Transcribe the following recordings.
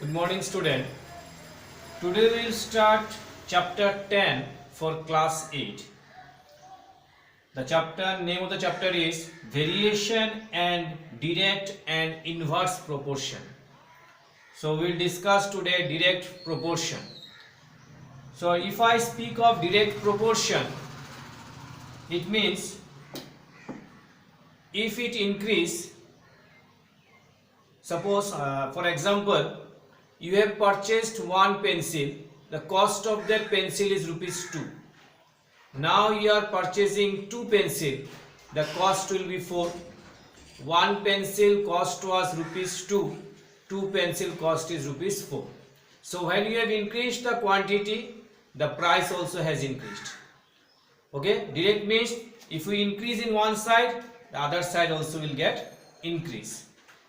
Good morning, student. Today we will start chapter 10 for class 8. The chapter name of the chapter is Variation and Direct and Inverse Proportion. So we will discuss today direct proportion. So if I speak of direct proportion, it means if it increase, suppose for example, you have purchased one pencil, the cost of that pencil is rupees 2. Now you are purchasing two pencil, the cost will be 4. One pencil cost was rupees 2, two pencil cost is rupees 4. So when you have increased the quantity, the price also has increased. Okay, direct means if we increase in one side, the other side also will get increase.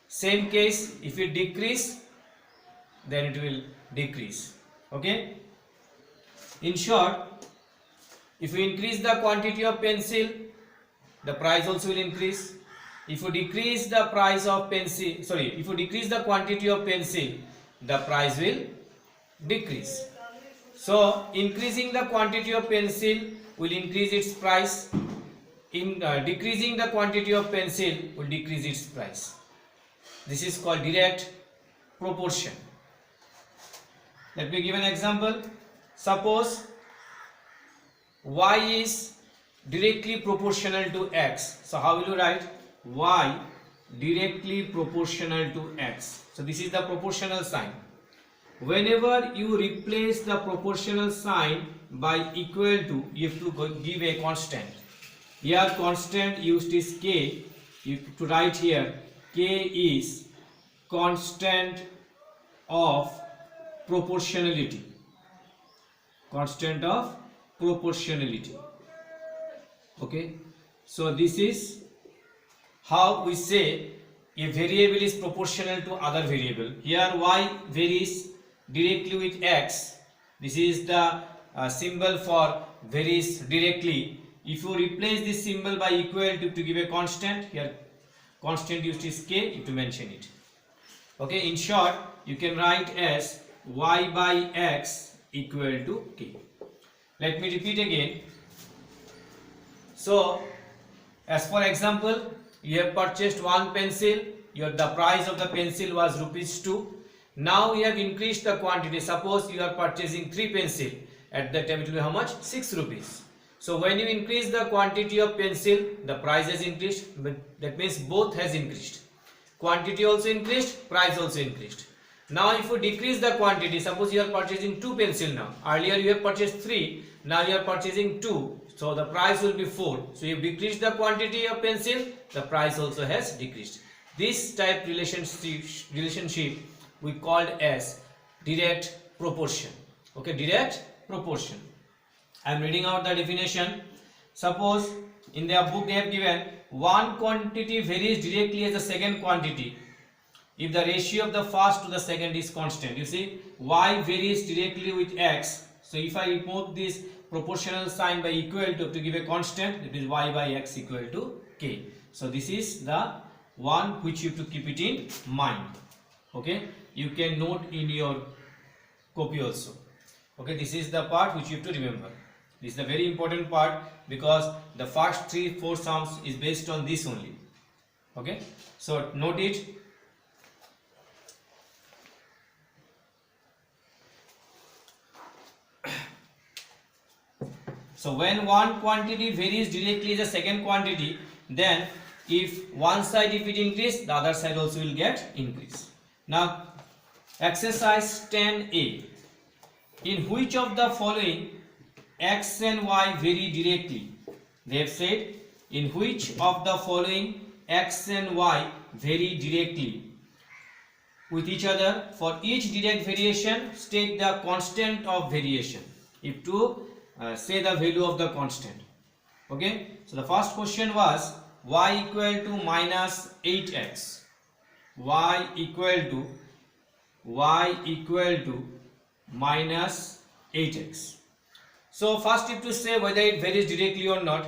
Same case, if we decrease, then it will decrease. Okay, in short, if we increase the quantity of pencil, the price also will increase. If we decrease the price of pencil, if we decrease the quantity of pencil, the price will decrease. So increasing the quantity of pencil will increase its price. In decreasing the quantity of pencil will decrease its price. This is called direct proportion. Let me give an example. Suppose y is directly proportional to x. So how will you write? Y directly proportional to x. So this is the proportional sign. Whenever you replace the proportional sign by equal to, you have to give a constant. Here constant used is k. You have to write here k is constant of proportionality. Constant of proportionality. Okay, so this is how we say a variable is proportional to other variable. Here y varies directly with x. This is the symbol for varies directly. If you replace this symbol by equal to give a constant, here constant used is k, you have to mention it. Okay, in short, you can write as y by x equal to k. Let me repeat again. So, as for example, you have purchased one pencil, the price of the pencil was rupees 2. Now you have increased the quantity. Suppose you are purchasing 3 pencil, at that time it will be how much? 6 rupees. So when you increase the quantity of pencil, the price has increased, but that means both has increased. Quantity also increased, price also increased. Now if you decrease the quantity, suppose you are purchasing 2 pencil now. Earlier you have purchased 3, now you are purchasing 2. So the price will be 4. So you decrease the quantity of pencil, the price also has decreased. This type relationship we called as direct proportion. Okay, direct proportion. I am reading out the definition. Suppose in their book they have given one quantity varies directly as the second quantity if the ratio of the first to the second is constant. You see, y varies directly with x. So if I remove this proportional sign by equal to give a constant, it is y by x equal to k. So this is the one which you have to keep it in mind. Okay, you can note in your copy also. Okay, this is the part which you have to remember. This is the very important part because the first 3-4 sums is based on this only. Okay, so note it. So when one quantity varies directly as a second quantity, then if one side if it increase, the other side also will get increase. Now exercise 10a. In which of the following x and y vary directly? They have said in which of the following x and y vary directly with each other. For each direct variation, state the constant of variation. If to say the value of the constant. Okay, so the first question was y equal to minus 8x. Y equal to minus 8x. So first you have to say whether it varies directly or not.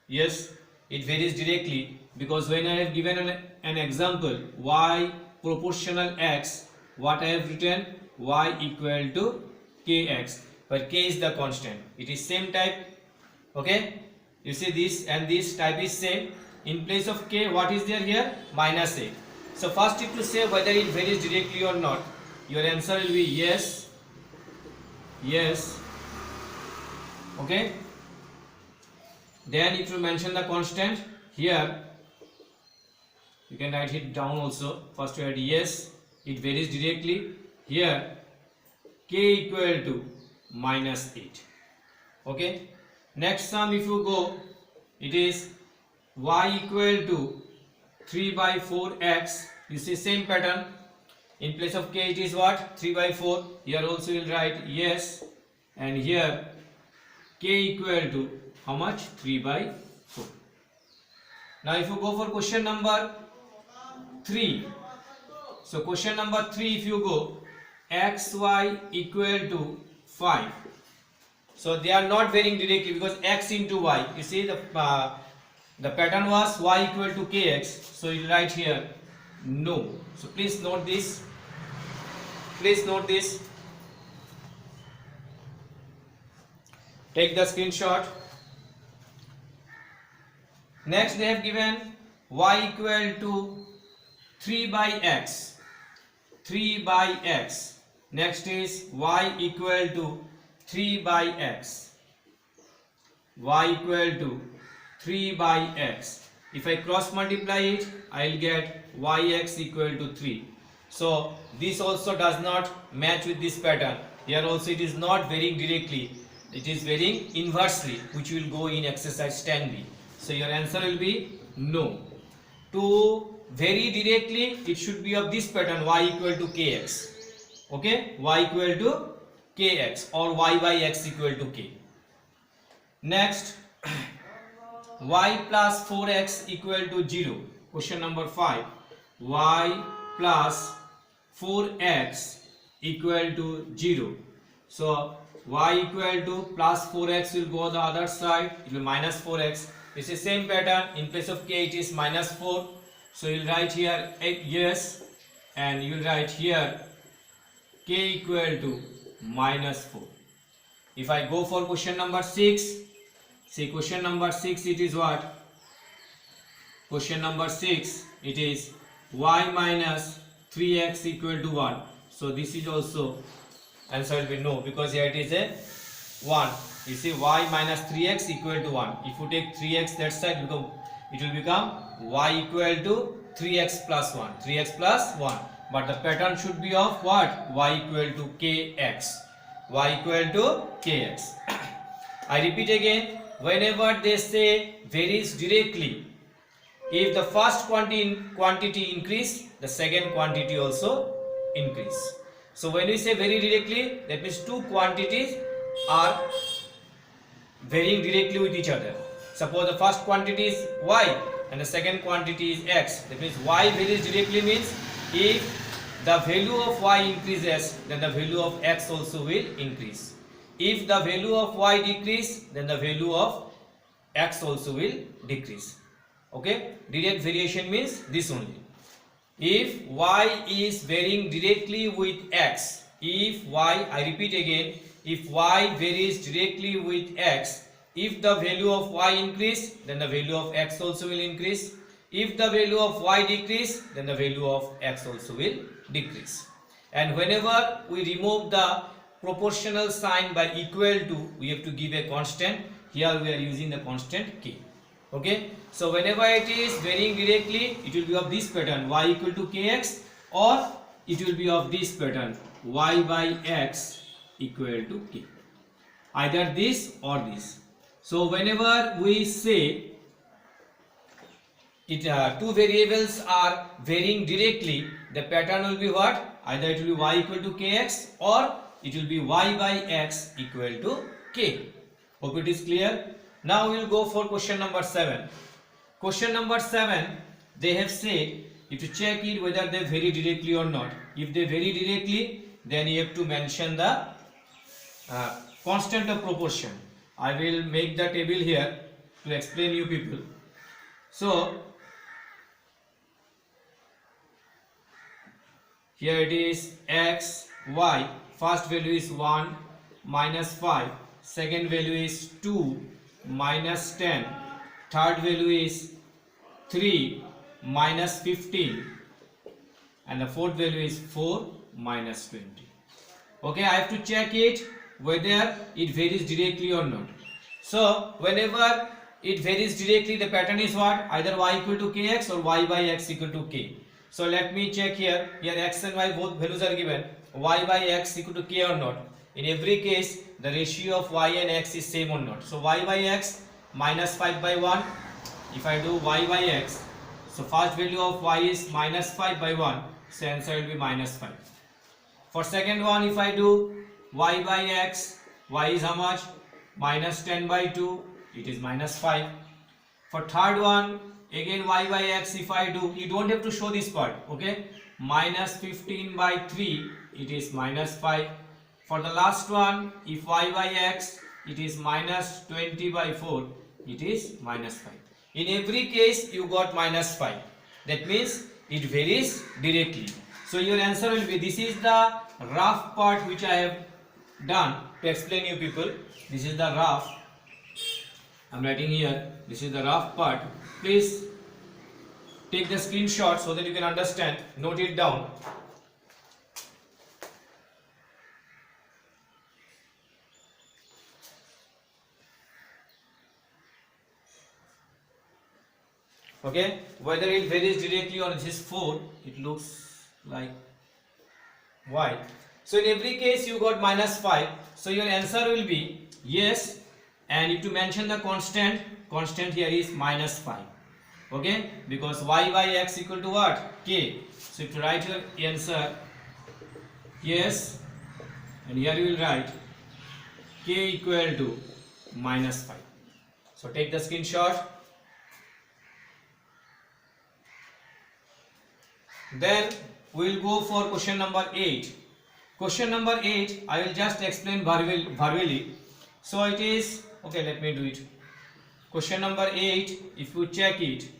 Yes, it varies directly because when I have given an example y proportional x, what I have written, y equal to kx, where k is the constant. It is same type. Okay, you see this and this type is same. In place of k, what is there here? Minus a. So first you have to say whether it varies directly or not. Your answer will be yes, yes. Okay, then if you mention the constant here, you can write it down also. First you add yes, it varies directly. Here k equal to minus 8. Okay, next sum if you go, it is y equal to 3 by 4x. You see same pattern. In place of k it is what? 3 by 4. Here also you will write yes, and here k equal to how much? 3 by 4. Now if you go for question number 3, so question number 3 if you go, xy equal to 5. So they are not varying directly because x into y. You see the pattern was y equal to kx. So you write here no. So please note this. Please note this. Take the screenshot. Next they have given y equal to 3 by x. 3 by x. Next is y equal to 3 by x. Y equal to 3 by x. If I cross multiply it, I will get yx equal to 3. So this also does not match with this pattern. Here also it is not varying directly. It is varying inversely, which will go in exercise 10b. So your answer will be no. To vary directly, it should be of this pattern, y equal to kx. Okay, y equal to kx or y by x equal to k. Next, y plus 4x equal to 0. Question number 5. Y plus 4x equal to 0. So y equal to plus 4x will go the other side. It will be minus 4x. It's the same pattern. In place of k it is minus 4. So you will write here yes, and you will write here k equal to minus 4. If I go for question number 6, see question number 6 it is what? Question number 6 it is y minus 3x equal to 1. So this is also answer will be no, because here it is a 1. You see y minus 3x equal to 1. If you take 3x that side, it will become y equal to 3x plus 1. 3x plus 1. But the pattern should be of what? Y equal to kx. Y equal to kx. I repeat again, whenever they say varies directly, if the first quantity increase, the second quantity also increase. So when we say very directly, that means two quantities are varying directly with each other. Suppose the first quantity is y and the second quantity is x. That means y varies directly means if the value of y increases, then the value of x also will increase. If the value of y decrease, then the value of x also will decrease. Okay, direct variation means this only. If y is varying directly with x, if y, I repeat again, if y varies directly with x, if the value of y increase, then the value of x also will increase. If the value of y decrease, then the value of x also will decrease. And whenever we remove the proportional sign by equal to, we have to give a constant. Here we are using the constant k. Okay, so whenever it is varying directly, it will be of this pattern, y equal to kx, or it will be of this pattern, y by x equal to k. Either this or this. So whenever we say two variables are varying directly, the pattern will be what? Either it will be y equal to kx or it will be y by x equal to k. Hope it is clear. Now we will go for question number 7. Question number 7, they have said if you check it whether they vary directly or not. If they vary directly, then you have to mention the constant of proportion. I will make the table here to explain you people. So here it is x, y. First value is 1 minus 5. Second value is 2 minus 10. Third value is 3 minus 15. And the fourth value is 4 minus 20. Okay, I have to check it whether it varies directly or not. So whenever it varies directly, the pattern is what? Either y equal to kx or y by x equal to k. So let me check here. Here x and y both values are given. Y by x equal to k or not. In every case, the ratio of y and x is same or not. So y by x minus 5 by 1. If I do y by x, so first value of y is minus 5 by 1. So answer will be minus 5. For second one, if I do y by x, y is how much? Minus 10 by 2, it is minus 5. For third one, again y by x, if I do, you don't have to show this part, okay? Minus 15 by 3, it is minus 5. For the last one, if y by x, it is minus 20 by 4, it is minus 5. In every case, you got minus 5. That means it varies directly. So your answer will be, this is the rough part which I have done to explain you people. This is the rough. I am writing here. This is the rough part. Please take the screenshot so that you can understand. Note it down. Okay, whether it varies directly or this is 4, it looks like white. So in every case you got minus 5. So your answer will be yes, and if you mention the constant here is minus 5. Okay, because y by x equal to what? K. So if you write your answer yes, and here you will write k equal to minus 5. So take the screenshot. Then we will go for question number 8. Question number 8, I will just explain verbally. So it is, okay, let me do it. Question number 8, if you check it.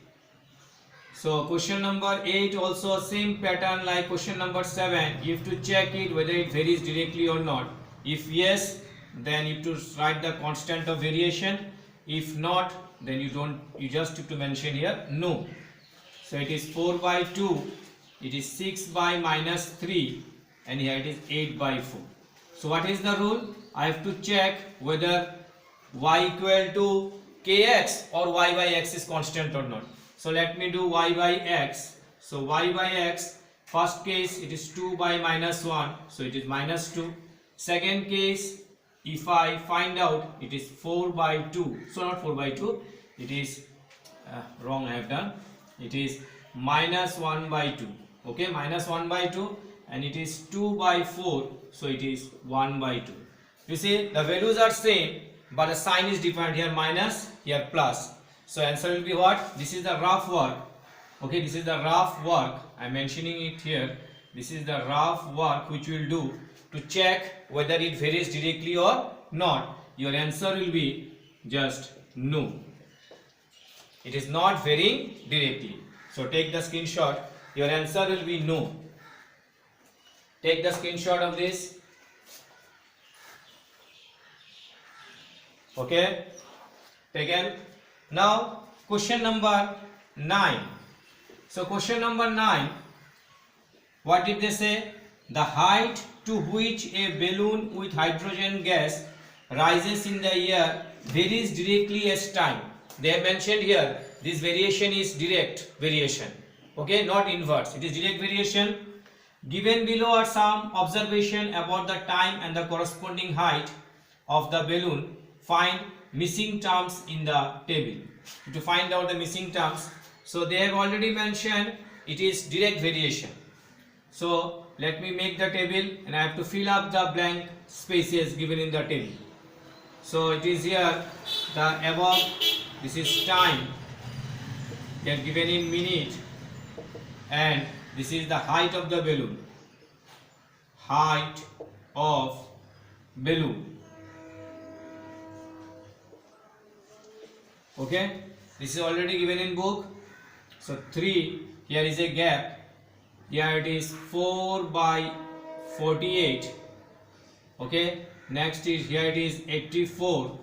So question number 8 also same pattern like question number 7. You have to check it whether it varies directly or not. If yes, then you have to write the constant of variation. If not, then you just have to mention here no. So it is 4 by 2. It is 6 by minus 3, and here it is 8 by 4. So what is the rule? I have to check whether y equal to kx or y by x is constant or not. So let me do y by x. So y by x, first case it is 2 by minus 1, so it is minus 2. Second case, if I find out, it is 4 by 2. So not 4 by 2, it is wrong I have done. It is minus 1 by 2. Okay, minus 1 by 2, and it is 2 by 4, so it is 1 by 2. You see the values are same, but the sign is different, here minus, here plus. So answer will be what? This is the rough work. Okay, this is the rough work. I am mentioning it here. This is the rough work which we will do to check whether it varies directly or not. Your answer will be just no. It is not varying directly. So take the screenshot. Your answer will be no. Take the screenshot of this. Okay, taken. Now question number 9. So question number 9, what did they say? The height to which a balloon with hydrogen gas rises in the air varies directly as time. They have mentioned here this variation is direct variation. Okay, not inverse, it is direct variation. Given below are some observation about the time and the corresponding height of the balloon. Find missing terms in the table. To find out the missing terms, so they have already mentioned it is direct variation. So let me make the table, and I have to fill up the blank spaces given in the table. So it is here the above, this is time, they are given in minute, and this is the height of the balloon. Height of balloon. Okay, this is already given in book. So 3, here is a gap, here it is 4 by 48. Okay, next is here it is 84,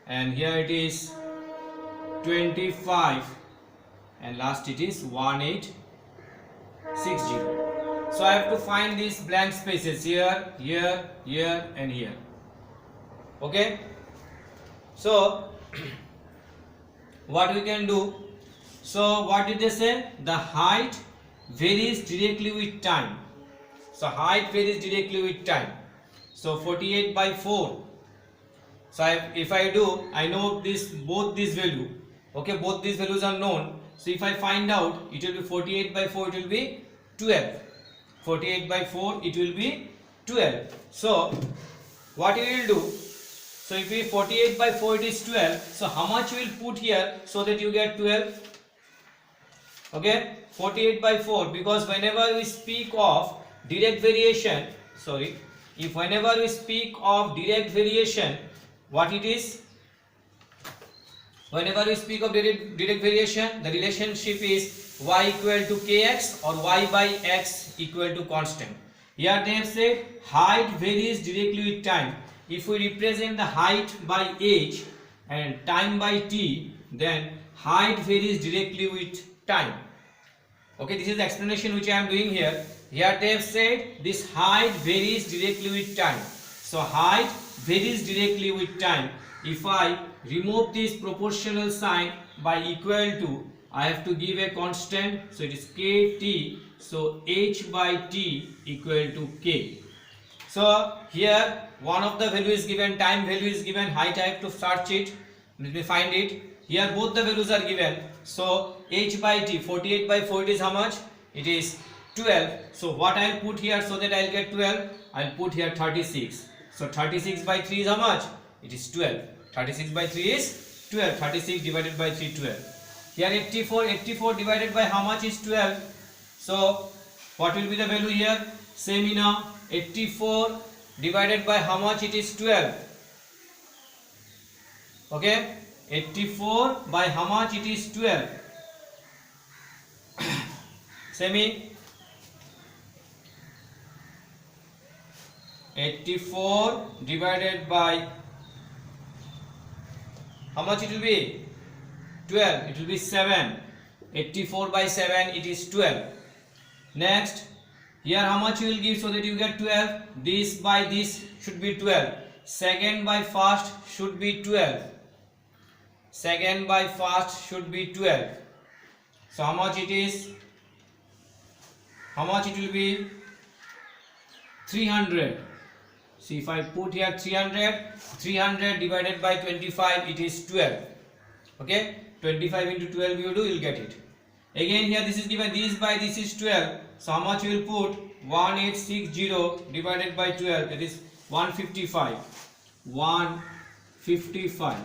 and here it is 25, and last it is 1860. So I have to find these blank spaces here, here, here and here. Okay, so what we can do, so what did they say? The height varies directly with time. So height varies directly with time. So 48 by 4. So if I do, I know this, both this value. Okay, both these values are known. So if I find out, it will be 48 by 4, it will be 12. 48 by 4, it will be 12. So what we will do, so if we 48 by 4 it is 12, so how much we will put here so that you get 12? Okay, 48 by 4, because whenever we speak of direct variation, if whenever we speak of direct variation, what it is? Whenever we speak of direct variation, the relationship is y equal to kx or y by x equal to constant. Here they have said height varies directly with time. If we represent the height by h and time by t, then height varies directly with time. Okay, this is the explanation which I am doing here. Here they have said this height varies directly with time. So height varies directly with time. If I remove this proportional sign by equal to, I have to give a constant. So it is kt. So h by t equal to k. So here one of the value is given, time value is given, height I have to search it. Let me find it. Here both the values are given. So h by t, 48 by 4, it is how much? It is 12. So what I will put here so that I will get 12? I will put here 36. So 36 by 3 is how much? It is 12. 36 by 3 is 12. 36 divided by 3, 12. Here 84 divided by how much is 12? So what will be the value here? Same now. 84 divided by how much? It is 12. Okay, 84 by how much? It is 12. Semi 84 divided by how much it will be? 12. It will be 7. 84 by 7, it is 12. Next, here how much you will give so that you get 12? This by this should be 12. Second by first should be 12. Second by first should be 12. So how much it is? How much it will be? 300. See, if I put here 300 divided by 25, it is 12. Okay, 25 into 12 you do, you will get it. Again here this is given, this by this is 12. So how much you will put? 1860 divided by 12, that is 155. 155.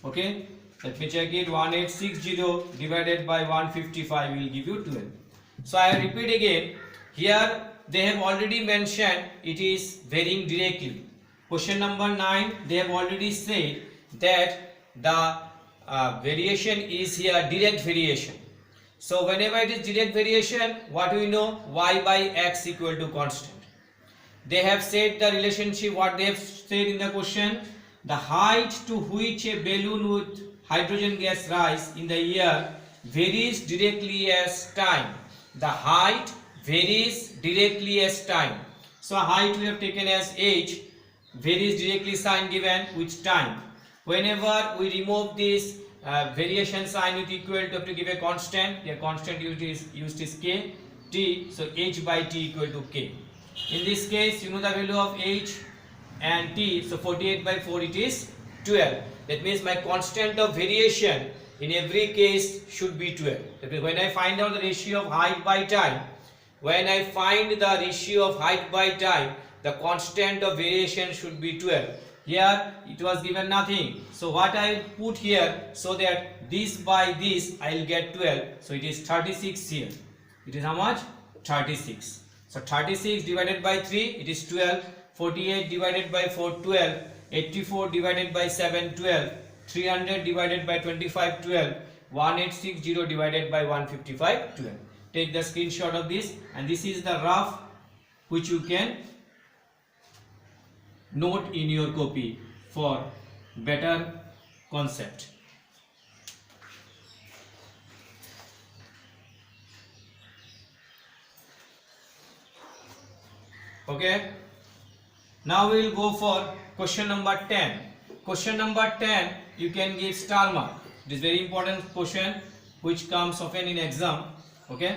Okay, let me check it. 1860 divided by 155 will give you 12. So I repeat again, here they have already mentioned it is varying directly. Question number 9, they have already said that the variation is here direct variation. So whenever it is direct variation, what we know? Y by x equal to constant. They have said the relationship, what they have said in the question, the height to which a balloon with hydrogen gas rise in the air varies directly as time. The height varies directly as time. So height we have taken as h, varies directly sign given with time. Whenever we remove this variation sign with equal to, have to give a constant. The constant used is k, t. So h by t equal to k. In this case, you know the value of h and t. So 48 by 4, it is 12. That means my constant of variation in every case should be 12. That means when I find out the ratio of height by time, the constant of variation should be 12. Here it was given nothing. So what I will put here so that this by this I will get 12. So it is 36 here. It is how much? 36. So 36 divided by 3, it is 12. 48 divided by 4, 12. 84 divided by 7, 12. 300 divided by 25, 12. 1860 divided by 155, 12. take the screenshot of this, and this is the rough which you can note in your copy for better concept. Okay, now we will go for question number 10. Question number 10 you can give star mark. It is very important question which comes often in exam. Okay,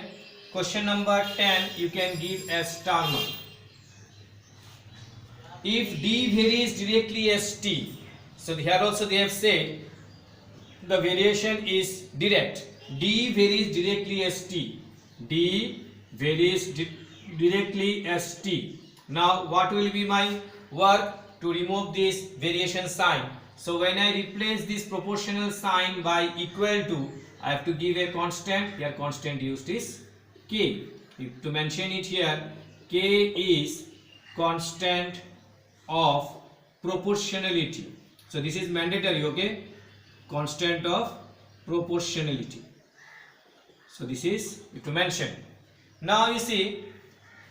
question number 10 you can give a star mark. If D varies directly as T, so here also they have said the variation is direct. D varies directly as T. D varies directly as T. Now what will be my work to remove this variation sign? So when I replace this proportional sign by equal to, I have to give a constant. Here constant used is K. To mention it here, K is constant of proportionality. So this is mandatory, okay? Constant of proportionality. So this is to mention. Now you see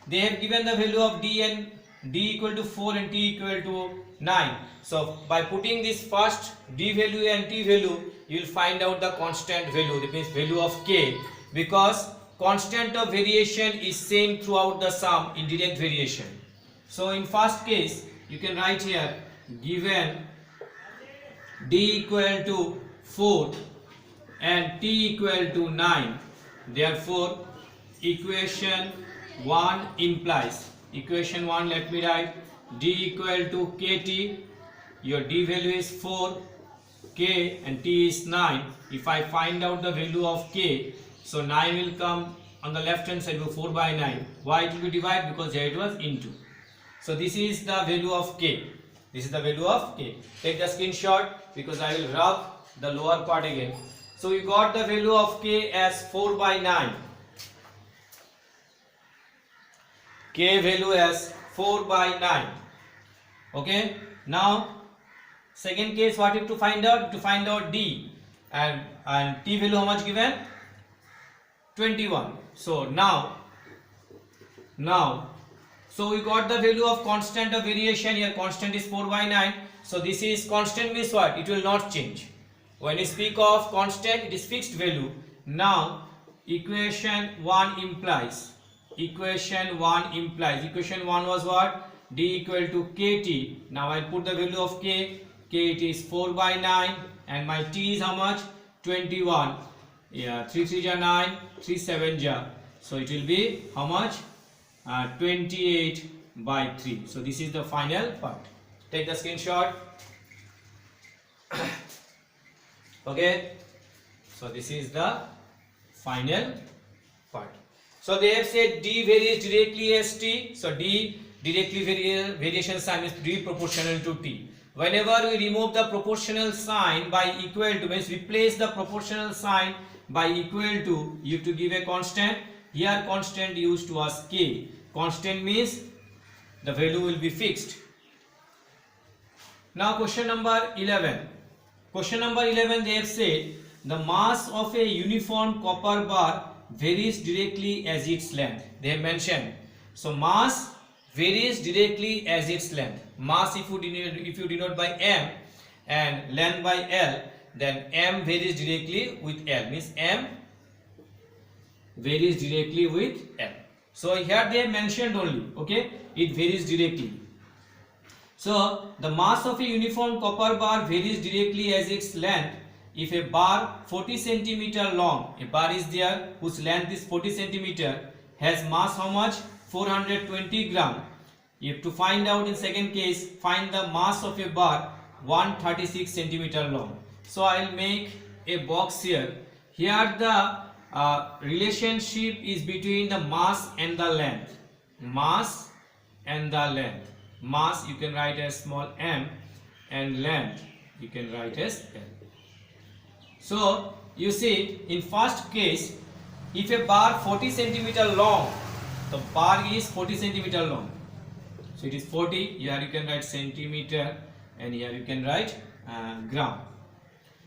they have given the value of D and D equal to 4 and T equal to 9. So by putting this first D value and T value, you will find out the constant value, that means value of K, because constant of variation is same throughout the sum in direct variation. So in first case you can write here, given D equal to 4 and T equal to 9, therefore equation 1 implies, equation 1 let me write, D equal to KT, your D value is 4, K and T is 9. If I find out the value of K, so 9 will come on the left hand side, 4 by 9. Why it will be divided? Because here it was into. So this is the value of K. This is the value of K. Take the screenshot because I will rub the lower part again. So we got the value of K as 4 by 9. K value as 4 by 9. Okay. Now second case, what is to find out? To find out D and T value how much given? 21. So now so we got the value of constant of variation here. Constant is 4 by 9. So this is constant means what? It will not change. When you speak of constant, it is fixed value. Now equation 1 implies. Equation 1 was what? D equal to KT. Now I put the value of K. K it is 4 by 9 and my T is how much? 21. Yeah, 3 3 ja 9, 3 7 ja. So it will be how much? 28 by 3. So this is the final part. Take the screenshot. Okay. So this is the final part. So they have said D varies directly as T. So D directly variation sign is D proportional to T. Whenever we remove the proportional sign by equal to, means replace the proportional sign by equal to, you have to give a constant. Here constant used was K. Constant means the value will be fixed. Now question number 11. Question number 11 they have said the mass of a uniform copper bar varies directly as its length. They have mentioned. So mass varies directly as its length. Mass if you denote by M and length by L, then M varies directly with L, means M varies directly with L. So here they have mentioned only, okay, it varies directly. So the mass of a uniform copper bar varies directly as its length. If a bar 40 cm long, a bar is there whose length is 40 cm, has mass how much? 420 gram. You have to find out in second case, find the mass of a bar 136 cm long. So I will make a box here. Here the relationship is between the mass and the length. Mass and the length. Mass you can write as small m and length you can write as L. So you see in first case, if a bar 40 cm long, the bar is 40 cm long. So it is 40, here you can write centimeter and here you can write gram.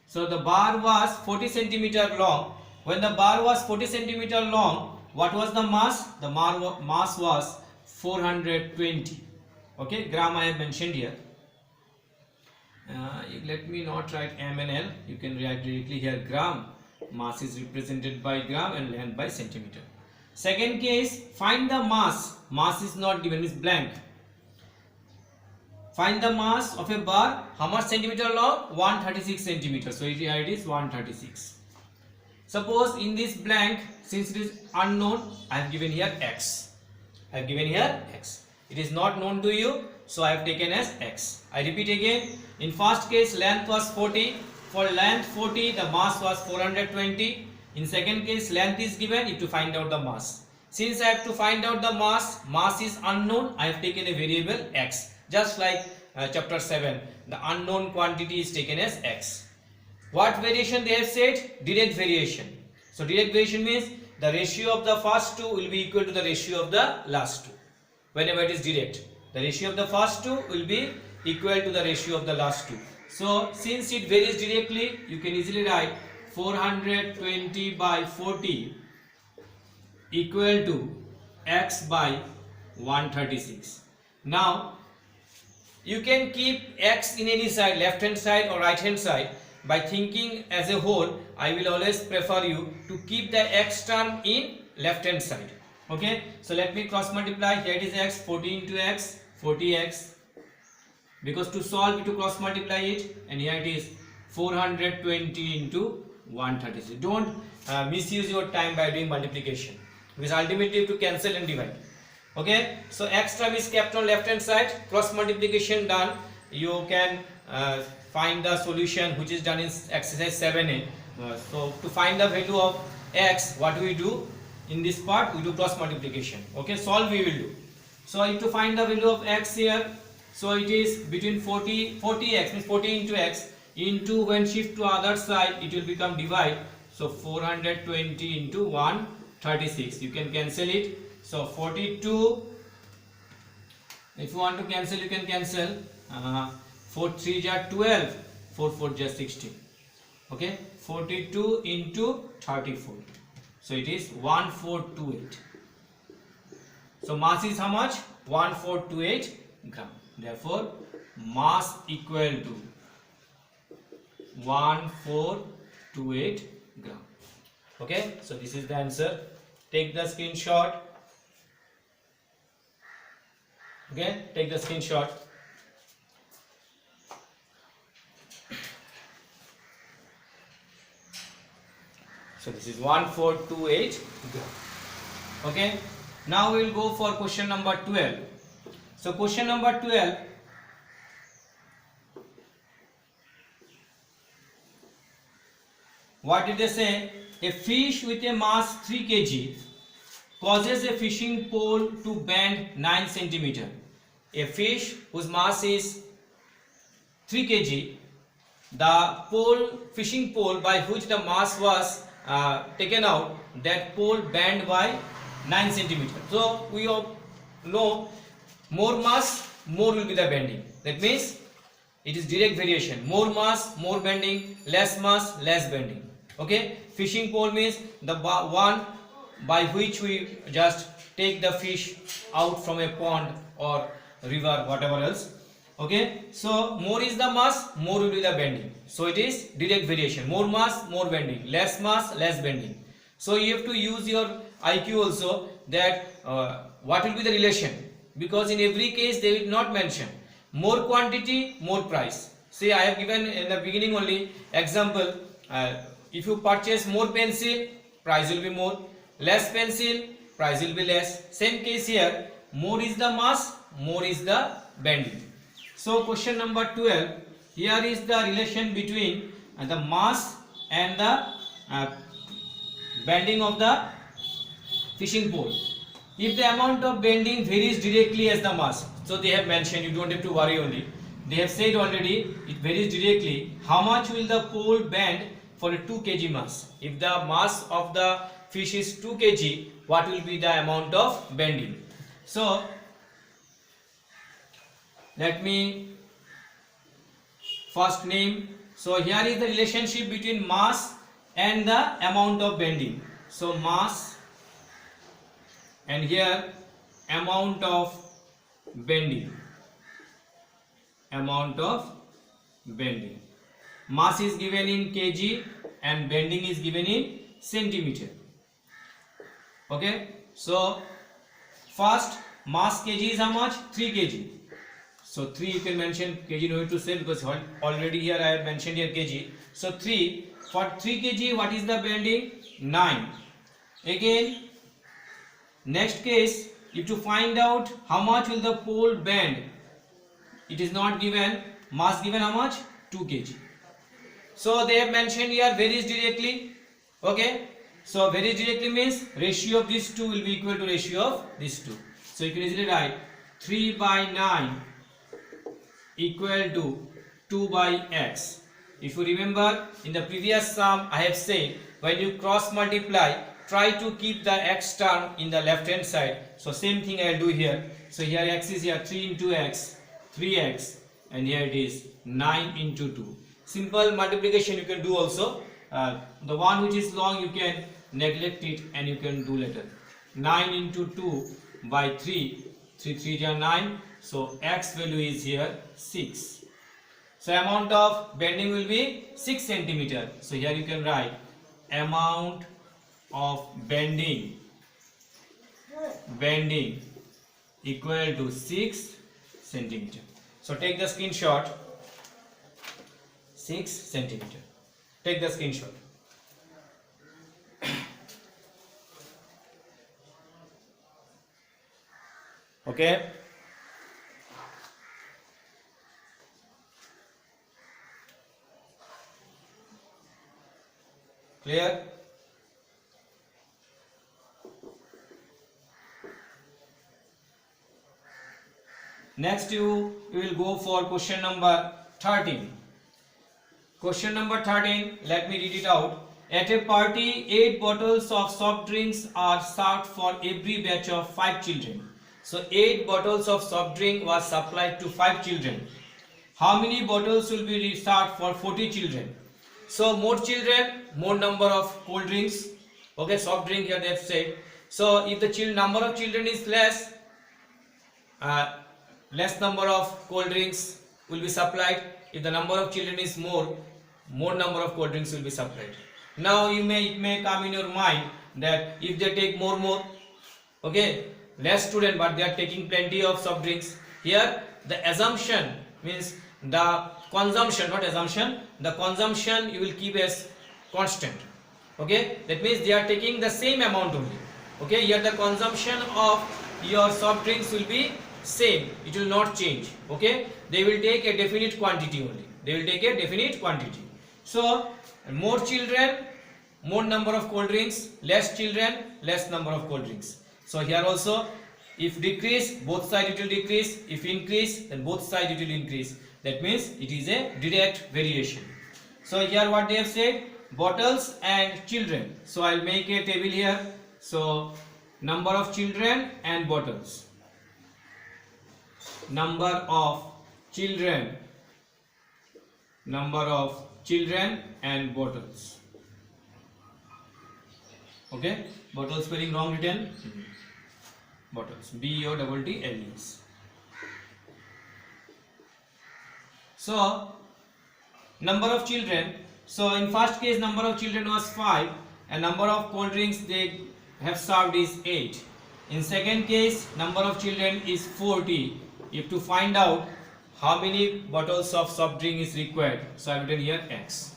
So the bar was 40 cm long. When the bar was 40 cm long, what was the mass? The mass was 420. Okay, gram I have mentioned here. Let me not write m and l. You can write directly here gram. Mass is represented by gram and length by centimeter. Second case, find the mass. Mass is not given, is blank. Find the mass of a bar. How much centimeter long? 136 centimeters. So here it is 136. Suppose in this blank, since it is unknown, I have given here x. I have given here x. It is not known to you, so I have taken as x. I repeat again. In first case, length was 40. For length 40, the mass was 420. In second case, length is given. You have to find out the mass. Since I have to find out the mass is unknown. I have taken a variable x. Just like chapter 7, the unknown quantity is taken as x. What variation they have said? Direct variation. So direct variation means the ratio of the first two will be equal to the ratio of the last two. Whenever it is direct, the ratio of the first two will be equal to the ratio of the last two. So since it varies directly, you can easily write 420 by 40 equal to x by 136. Now you can keep x in any side, left hand side or right hand side. By thinking as a whole, I will always prefer you to keep the x term in left hand side. Okay, so let me cross multiply. Here it is x, 40 into x, 40x. Because to solve it, to cross multiply it, and here it is 420 into 136. Don't misuse your time by doing multiplication, because ultimately you have to cancel and divide. Okay, so x term is kept on left hand side. Cross multiplication done. You can find the solution which is done in exercise 7a. So to find the value of x, what do we do? In this part we do cross multiplication. Okay, solve we will do. So if to find the value of x here, so it is between 40x means 40 into x into, when shift to other side it will become divide. So 420 into 136. You can cancel it. So 42. If you want to cancel, you can cancel. 4 3 are 12, 4 4 are 16. Okay, 42 into 34. So it is 1428. So mass is how much? 1428 gram. Therefore, mass equal to 1428 gram. Okay, so this is the answer. Take the screenshot. Okay, take the screenshot. So this is 1428 gram. Okay, now we will go for question number 12. So question number 12. What did they say? A fish with a mass 3 kg causes a fishing pole to bend 9 cm. A fish whose mass is 3 kg, the fishing pole by which the mass was taken out, that pole bent by 9 cm. So we all know, more mass, more will be the bending. That means it is direct variation. More mass, more bending. Less mass, less bending. Okay, fishing pole means the one by which we just take the fish out from a pond or river, whatever else. Okay, so more is the mass, more will be the bending. So it is direct variation. More mass, more bending. Less mass, less bending. So you have to use your IQ also, that what will be the relation, because in every case they will not mention. More quantity, more price. See, I have given in the beginning only example. If you purchase more pencil, price will be more. Less pencil, price will be less. Same case here. More is the mass, more is the bending. So question number 12. Here is the relation between the mass and the bending of the fishing pole. If the amount of bending varies directly as the mass, so they have mentioned, you don't have to worry only. They have said already it varies directly. How much will the pole bend for a 2 kg mass? If the mass of the fish is 2 kg, what will be the amount of bending? So let me first name. So here is the relationship between mass and the amount of bending. So mass and here amount of bending. Amount of bending. Mass is given in kg and bending is given in centimeter. Okay, so first mass kg is how much? 3 kg. So 3 you can mention, kg no need to say because already here I have mentioned here kg. So 3, for 3 kg what is the bending? 9. Again, next case, if to find out how much will the pole bend, it is not given, mass given how much? 2 kg. So they have mentioned here varies directly. Okay, so varies directly means ratio of these two will be equal to ratio of these two. So you can easily write 3 by 9 equal to 2 by x. If you remember in the previous sum I have said when you cross multiply, try to keep the x term in the left hand side. So same thing I will do here. So here x is here 3 into x, 3x, and here it is 9 into 2. Simple multiplication you can do also. The one which is long you can neglect it and you can do later. 9 into 2 by 3, 3 3 are 9. So x value is here 6. So amount of bending will be 6 centimeter. So here you can write amount of bending equal to 6 centimeter. So take the screenshot. 6 centimeter. Take the screenshot. Okay. Clear? Next you will go for question number 13. Question number 13, let me read it out. At a party, 8 bottles of soft drinks are served for every batch of 5 children. So 8 bottles of soft drink was supplied to 5 children. How many bottles will be served for 40 children? So more children, more number of cold drinks. Okay, soft drink here they have said. So if the number of children is less, less number of cold drinks will be supplied. If the number of children is more number of cold drinks will be supplied. Now it may come in your mind that if they take more, okay, less student but they are taking plenty of soft drinks. Here the assumption means the consumption, not assumption, the consumption you will keep as constant. Okay, that means they are taking the same amount only. Okay, here the consumption of your soft drinks will be same, it will not change. Okay, they will take a definite quantity only. They will take a definite quantity. So more children, more number of cold drinks, less children, less number of cold drinks. So here also, if decrease, both sides it will decrease. If increase, then both sides it will increase. That means it is a direct variation. So here what they have said, bottles and children. So I will make a table here. So number of children and bottles. Number of children and bottles. Okay, bottle spelling wrong written. Bottles, BOTTLES. So number of children. So in first case number of children was 5 and number of cold drinks they have served is 8. In second case number of children is 40. You have to find out how many bottles of soft drink is required. So I have written here X.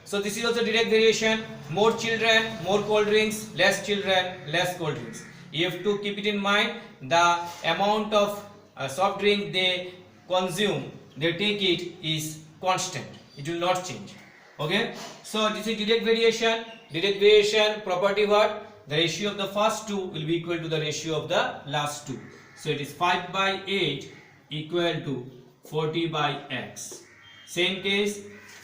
So this is also direct variation. More children, more cold drinks, less children, less cold drinks. You have to keep it in mind, the amount of soft drink they consume, they take it is constant. It will not change. Okay. So this is direct variation. Direct variation property what? The ratio of the first two will be equal to the ratio of the last two. So it is 5 by 8 equal to 40 by x. Same case,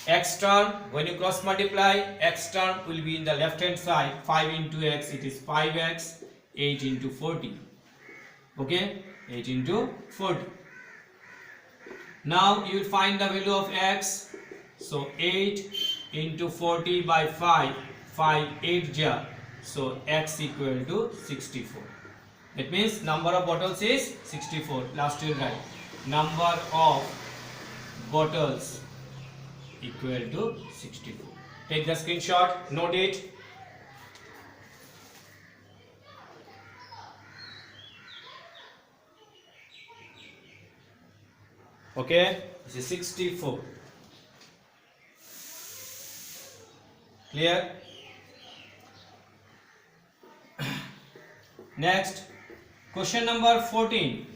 x term, when you cross multiply, x term will be in the left hand side. 5 into x, it is 5x, 8 into 40. Okay, 8 into 40. Now you will find the value of x. So 8 into 40 by 5, 5 8 ja. So x equal to 64. That means number of bottles is 64. Last you will write number of bottles equal to 64. Take the screenshot, note it. Okay, this is 64. Clear? Next, question number 14.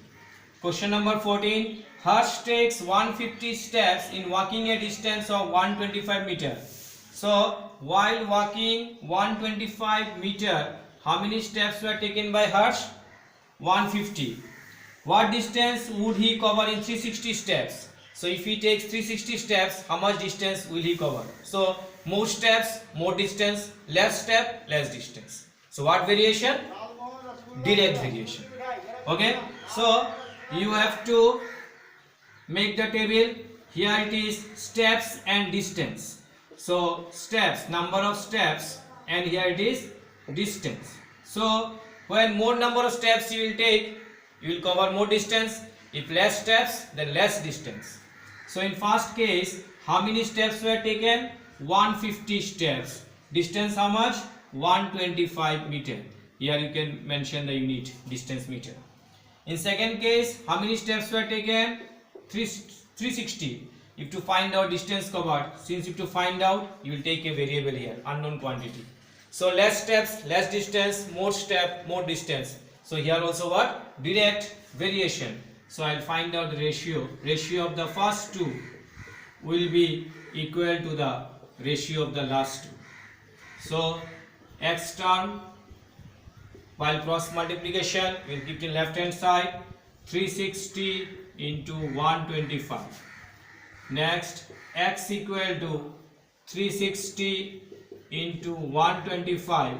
Question number 14. Harsh takes 150 steps in walking a distance of 125 meter. So, while walking 125 meter, how many steps were taken by Harsh? 150. What distance would he cover in 360 steps? So, if he takes 360 steps, how much distance will he cover? So, more steps, more distance, less step, less distance. So, what variation? Direct variation. Okay, so you have to make the table. Here it is steps and distance. So steps, number of steps, and here it is distance. So when more number of steps you will take, you will cover more distance. If less steps, then less distance. So in first case, how many steps were taken? 150 steps. Distance how much? 125 meter. Here you can mention the unit, distance meter. In second case, how many steps were taken? 360. If to find out distance covered, since if to find out, you will take a variable here, unknown quantity. So less steps, less distance, more step, more distance. So here also what? Direct variation. So I will find out the ratio. Ratio of the first two will be equal to the ratio of the last two. So x term, while cross multiplication, we will keep in left hand side 360 into 125. Next, x equal to 360 into 125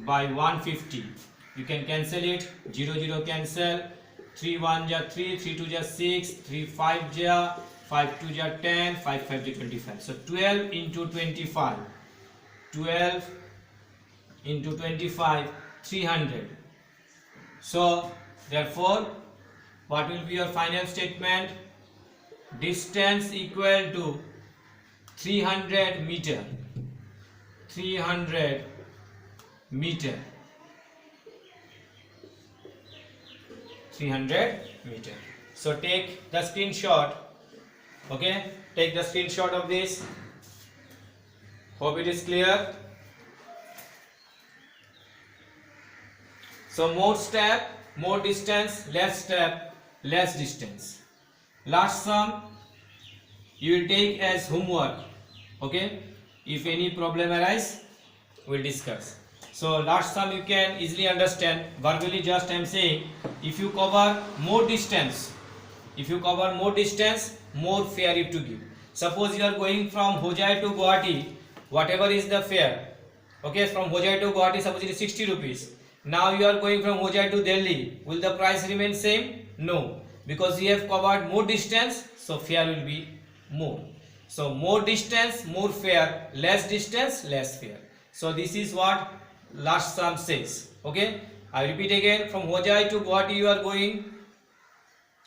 by 150. You can cancel it. 0 0 cancel. 3 1 ja 3, 3 2 ja 6, 3 5 ja 5 2 ja 10, 5 5 ja 25. So 12 into 25. 12 into 25. 300. So therefore, what will be your final statement? Distance equal to 300 meter. 300 meter. 300 meter. So take the screenshot. Okay, take the screenshot of this. Hope it is clear. So more step, more distance, less step, less distance. Last sum you will take as homework. Okay, if any problem arise, we will discuss. So last sum you can easily understand. Verbally just I am saying, if you cover more distance, more fare you have to give. Suppose you are going from Hojai to Guwahati, whatever is the fare. Okay, from Hojai to Guwahati, suppose it is 60 rupees. Now you are going from Hojai to Delhi. Will the price remain same? No, because you have covered more distance, so fare will be more. So more distance, more fare, less distance, less fare. So this is what last sum says. Okay, I repeat again. From Hojai to Guwahati you are going.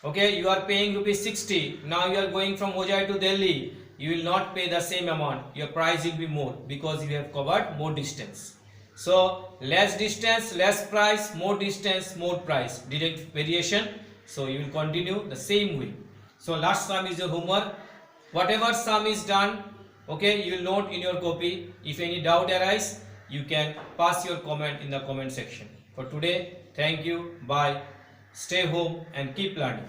Okay, you are paying rupees 60. Now you are going from Hojai to Delhi. You will not pay the same amount. Your price will be more because you have covered more distance. So less distance, less price, more distance, more price, direct variation. So you will continue the same way. So last sum is your homework. Whatever sum is done, okay, you will note in your copy. If any doubt arise, you can pass your comment in the comment section. For today, thank you, bye, stay home and keep learning.